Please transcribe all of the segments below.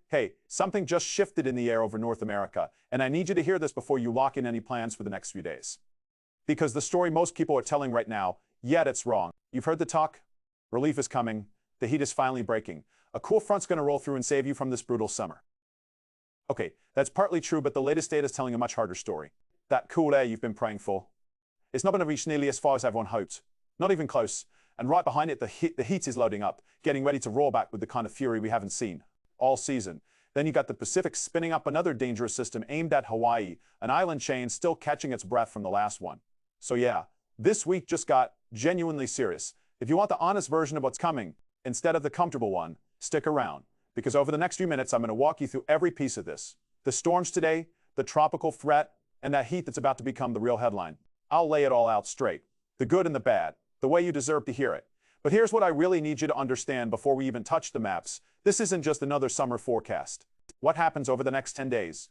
Hey, something just shifted in the air over North America, and I need you to hear this before you lock in any plans for the next few days. Because the story most people are telling right now, yet it's wrong. You've heard the talk? Relief is coming. The heat is finally breaking. A cool front's going to roll through and save you from this brutal summer. Okay, that's partly true, but the latest data is telling a much harder story. That cool air you've been praying for, it's not going to reach nearly as far as everyone hoped. Not even close. And right behind it, the heat is loading up, getting ready to roar back with the kind of fury we haven't seen all season. Then you got the Pacific spinning up another dangerous system aimed at Hawaii, an island chain still catching its breath from the last one. So yeah, this week just got genuinely serious. If you want the honest version of what's coming, instead of the comfortable one, stick around. Because over the next few minutes, I'm going to walk you through every piece of this. The storms today, the tropical threat, and that heat that's about to become the real headline. I'll lay it all out straight. The good and the bad, the way you deserve to hear it. But here's what I really need you to understand before we even touch the maps. This isn't just another summer forecast. What happens over the next 10 days?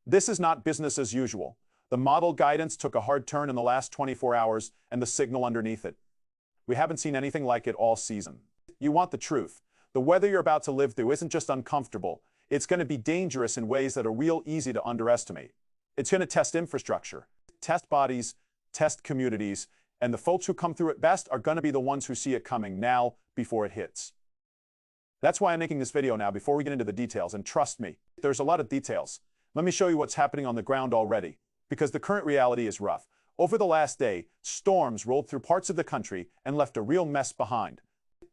This is not business as usual. The model guidance took a hard turn in the last 24 hours, and the signal underneath it. We haven't seen anything like it all season. You want the truth. The weather you're about to live through isn't just uncomfortable. It's going to be dangerous in ways that are real easy to underestimate. It's going to test infrastructure, test bodies, test communities, and the folks who come through it best are going to be the ones who see it coming now before it hits. That's why I'm making this video now before we get into the details, and trust me, there's a lot of details. Let me show you what's happening on the ground already, because the current reality is rough. Over the last day, storms rolled through parts of the country and left a real mess behind.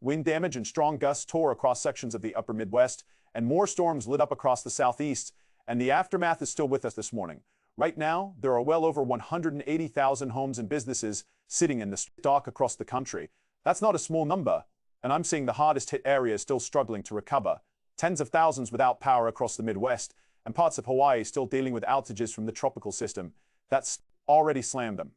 Wind damage and strong gusts tore across sections of the upper Midwest, and more storms lit up across the Southeast, and the aftermath is still with us this morning. Right now, there are well over 180,000 homes and businesses sitting in the dock across the country. That's not a small number, and I'm seeing the hardest hit areas still struggling to recover. Tens of thousands without power across the Midwest, and parts of Hawaii still dealing with outages from the tropical system. That's already slammed them.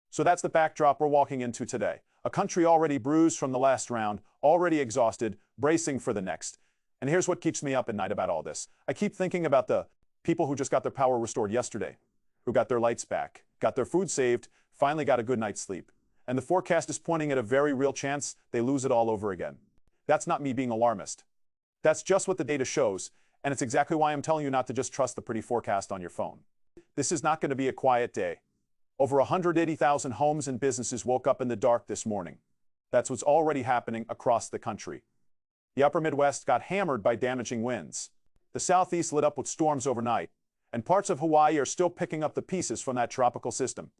So that's the backdrop we're walking into today. A country already bruised from the last round, already exhausted, bracing for the next. And here's what keeps me up at night about all this. I keep thinking about the people who just got their power restored yesterday, who got their lights back, got their food saved, finally got a good night's sleep. And the forecast is pointing at a very real chance they lose it all over again. That's not me being alarmist. That's just what the data shows, and it's exactly why I'm telling you not to just trust the pretty forecast on your phone. This is not going to be a quiet day. Over 180,000 homes and businesses woke up in the dark this morning. That's what's already happening across the country. The upper Midwest got hammered by damaging winds. The Southeast lit up with storms overnight, and parts of Hawaii are still picking up the pieces from that tropical system.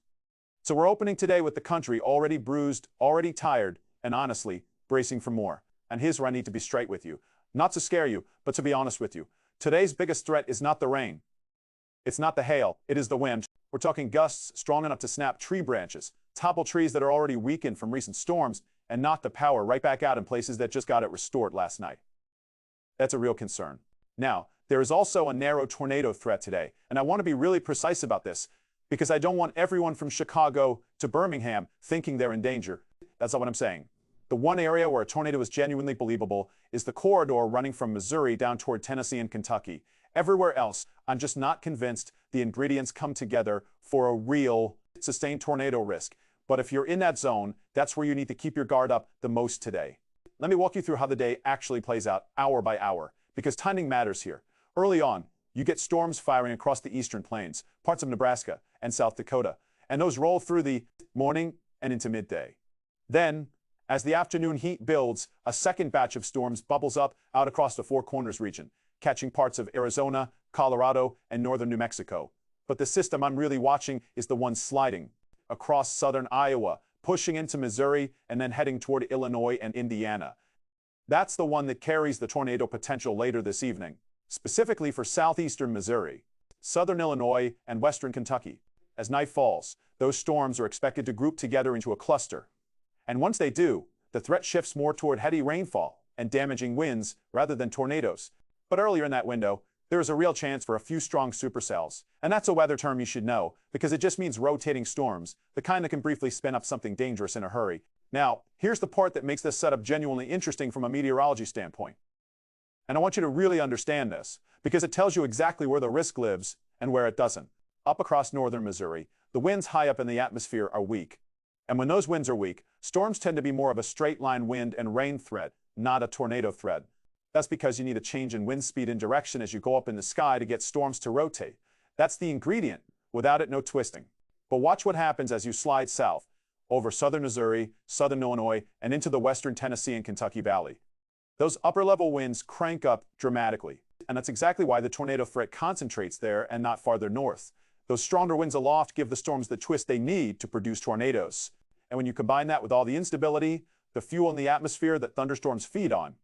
So we're opening today with the country already bruised, already tired, and honestly, bracing for more. And here's where I need to be straight with you. Not to scare you, but to be honest with you. Today's biggest threat is not the rain. It's not the hail, it is the wind. We're talking gusts strong enough to snap tree branches, topple trees that are already weakened from recent storms, and knock the power right back out in places that just got it restored last night. That's a real concern. Now, there is also a narrow tornado threat today, and I want to be really precise about this, because I don't want everyone from Chicago to Birmingham thinking they're in danger. That's not what I'm saying. The one area where a tornado is genuinely believable is the corridor running from Missouri down toward Tennessee and Kentucky. Everywhere else, I'm just not convinced the ingredients come together for a real sustained tornado risk. But if you're in that zone, that's where you need to keep your guard up the most today. Let me walk you through how the day actually plays out hour by hour, because timing matters here. Early on, you get storms firing across the eastern plains, parts of Nebraska and South Dakota, and those roll through the morning and into midday. Then, as the afternoon heat builds, a second batch of storms bubbles up out across the Four Corners region, catching parts of Arizona, Colorado, and northern New Mexico. But the system I'm really watching is the one sliding across southern Iowa, pushing into Missouri, and then heading toward Illinois and Indiana. That's the one that carries the tornado potential later this evening, specifically for southeastern Missouri, southern Illinois, and western Kentucky. As night falls, those storms are expected to group together into a cluster. And once they do, the threat shifts more toward heavy rainfall and damaging winds rather than tornadoes. But earlier in that window, there is a real chance for a few strong supercells. And that's a weather term you should know, because it just means rotating storms, the kind that can briefly spin up something dangerous in a hurry. Now, here's the part that makes this setup genuinely interesting from a meteorology standpoint. And I want you to really understand this, because it tells you exactly where the risk lives and where it doesn't. Up across northern Missouri, the winds high up in the atmosphere are weak. And when those winds are weak, storms tend to be more of a straight line wind and rain threat, not a tornado threat. That's because you need a change in wind speed and direction as you go up in the sky to get storms to rotate. That's the ingredient. Without it, no twisting. But watch what happens as you slide south, over southern Missouri, southern Illinois, and into the western Tennessee and Kentucky Valley. Those upper-level winds crank up dramatically, and that's exactly why the tornado threat concentrates there and not farther north. Those stronger winds aloft give the storms the twist they need to produce tornadoes. And when you combine that with all the instability, the fuel in the atmosphere that thunderstorms feed on,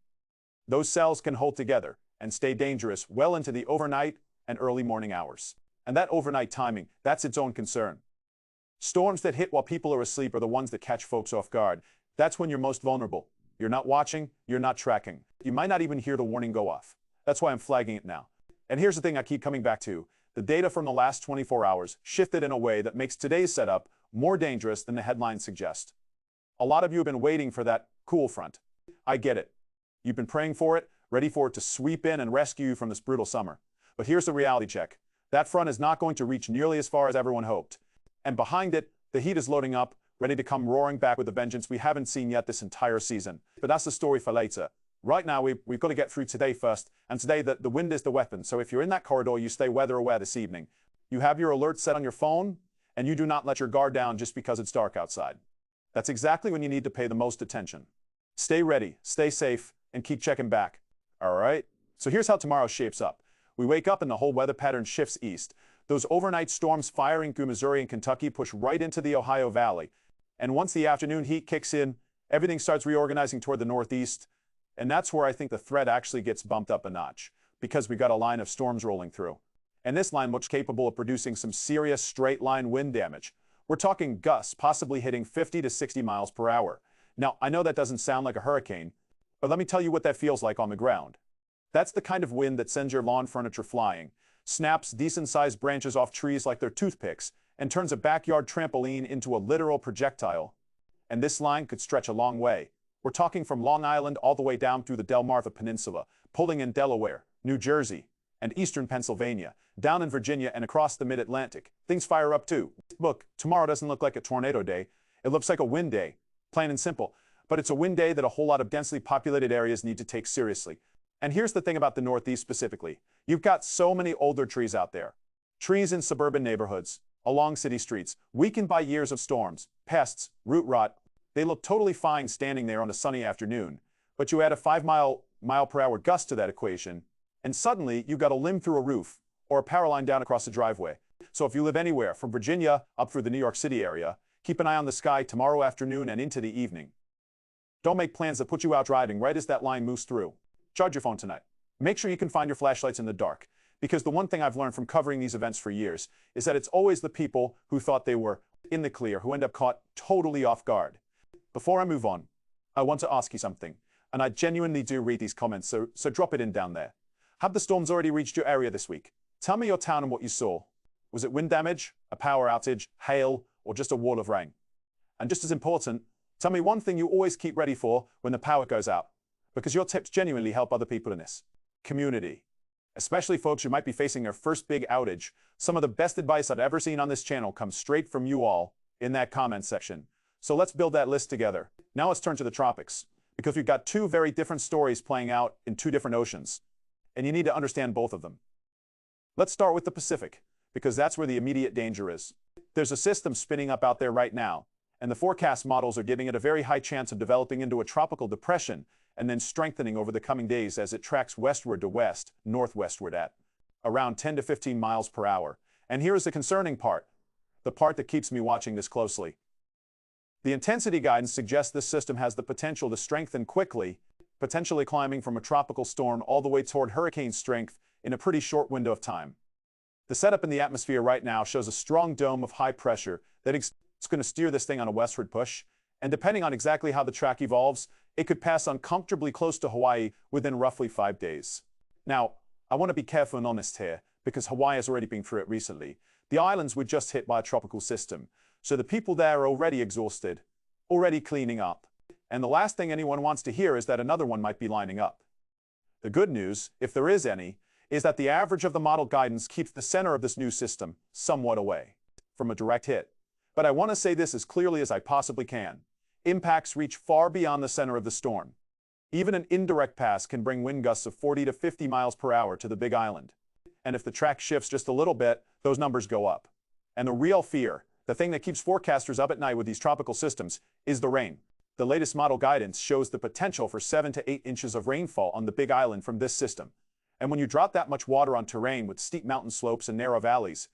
those cells can hold together and stay dangerous well into the overnight and early morning hours. And that overnight timing, that's its own concern. Storms that hit while people are asleep are the ones that catch folks off guard. That's when you're most vulnerable. You're not watching, you're not tracking. You might not even hear the warning go off. That's why I'm flagging it now. And here's the thing I keep coming back to. The data from the last 24 hours shifted in a way that makes today's setup more dangerous than the headlines suggest. A lot of you have been waiting for that cool front. I get it. You've been praying for it, ready for it to sweep in and rescue you from this brutal summer. But here's the reality check. That front is not going to reach nearly as far as everyone hoped. And behind it, the heat is loading up, ready to come roaring back with a vengeance we haven't seen yet this entire season. But that's the story for later. Right now, we've got to get through today first, and today the wind is the weapon. So if you're in that corridor, you stay weather aware this evening. You have your alerts set on your phone, and you do not let your guard down just because it's dark outside. That's exactly when you need to pay the most attention. Stay ready, stay safe, and keep checking back. All right? So here's how tomorrow shapes up. We wake up and the whole weather pattern shifts east. Those overnight storms firing through Missouri and Kentucky push right into the Ohio Valley. And once the afternoon heat kicks in, everything starts reorganizing toward the northeast. And that's where I think the threat actually gets bumped up a notch, because we got a line of storms rolling through. And this line looks capable of producing some serious straight-line wind damage. We're talking gusts possibly hitting 50 to 60 miles per hour. Now, I know that doesn't sound like a hurricane, but let me tell you what that feels like on the ground. That's the kind of wind that sends your lawn furniture flying, snaps decent-sized branches off trees like they're toothpicks, and turns a backyard trampoline into a literal projectile. And this line could stretch a long way. We're talking from Long Island all the way down through the Delmarva Peninsula, pulling in Delaware, New Jersey, and eastern Pennsylvania, down in Virginia and across the mid-Atlantic. Things fire up too. Look, tomorrow doesn't look like a tornado day. It looks like a wind day, plain and simple. But it's a wind day that a whole lot of densely populated areas need to take seriously. And here's the thing about the Northeast specifically. You've got so many older trees out there. Trees in suburban neighborhoods, along city streets, weakened by years of storms, pests, root rot. They look totally fine standing there on a sunny afternoon. But you add a 5-mile per hour gust to that equation, and suddenly you've got a limb through a roof or a power line down across the driveway. So if you live anywhere from Virginia up through the New York City area, keep an eye on the sky tomorrow afternoon and into the evening. Don't make plans that put you out driving right as that line moves through. Charge your phone tonight. Make sure you can find your flashlights in the dark, because the one thing I've learned from covering these events for years is that it's always the people who thought they were in the clear who end up caught totally off guard. Before I move on, I want to ask you something, and I genuinely do read these comments, so drop it in down there. Have the storms already reached your area this week? Tell me your town and what you saw. Was it wind damage, a power outage, hail, or just a wall of rain? And just as important, tell me one thing you always keep ready for when the power goes out, because your tips genuinely help other people in this community. Especially folks who might be facing their first big outage. Some of the best advice I've ever seen on this channel comes straight from you all in that comment section. So let's build that list together. Now let's turn to the tropics, because we've got two very different stories playing out in two different oceans, and you need to understand both of them. Let's start with the Pacific, because that's where the immediate danger is. There's a system spinning up out there right now, and the forecast models are giving it a very high chance of developing into a tropical depression and then strengthening over the coming days as it tracks westward to west, northwestward at around 10 to 15 miles per hour. And here is the concerning part, the part that keeps me watching this closely. The intensity guidance suggests this system has the potential to strengthen quickly, potentially climbing from a tropical storm all the way toward hurricane strength in a pretty short window of time. The setup in the atmosphere right now shows a strong dome of high pressure that is going to steer this thing on a westward push, and depending on exactly how the track evolves, it could pass uncomfortably close to Hawaii within roughly 5 days. Now, I want to be careful and honest here, because Hawaii has already been through it recently. The islands were just hit by a tropical system, so the people there are already exhausted, already cleaning up. And the last thing anyone wants to hear is that another one might be lining up. The good news, if there is any, is that the average of the model guidance keeps the center of this new system somewhat away from a direct hit. But I want to say this as clearly as I possibly can. Impacts reach far beyond the center of the storm. Even an indirect pass can bring wind gusts of 40 to 50 miles per hour to the Big Island. And if the track shifts just a little bit, those numbers go up. And the real fear, the thing that keeps forecasters up at night with these tropical systems, is the rain. The latest model guidance shows the potential for 7 to 8 inches of rainfall on the Big Island from this system. And when you drop that much water on terrain with steep mountain slopes and narrow valleys,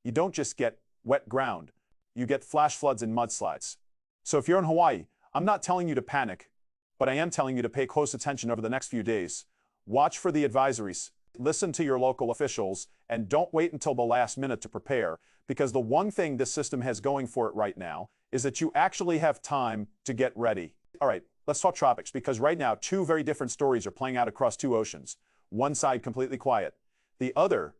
you don't just get wet ground, you get flash floods and mudslides. So if you're in Hawaii, I'm not telling you to panic, but I am telling you to pay close attention over the next few days. Watch for the advisories, listen to your local officials, and don't wait until the last minute to prepare, because the one thing this system has going for it right now is that you actually have time to get ready. All right, let's talk tropics, because right now, two very different stories are playing out across two oceans. One side completely quiet, the other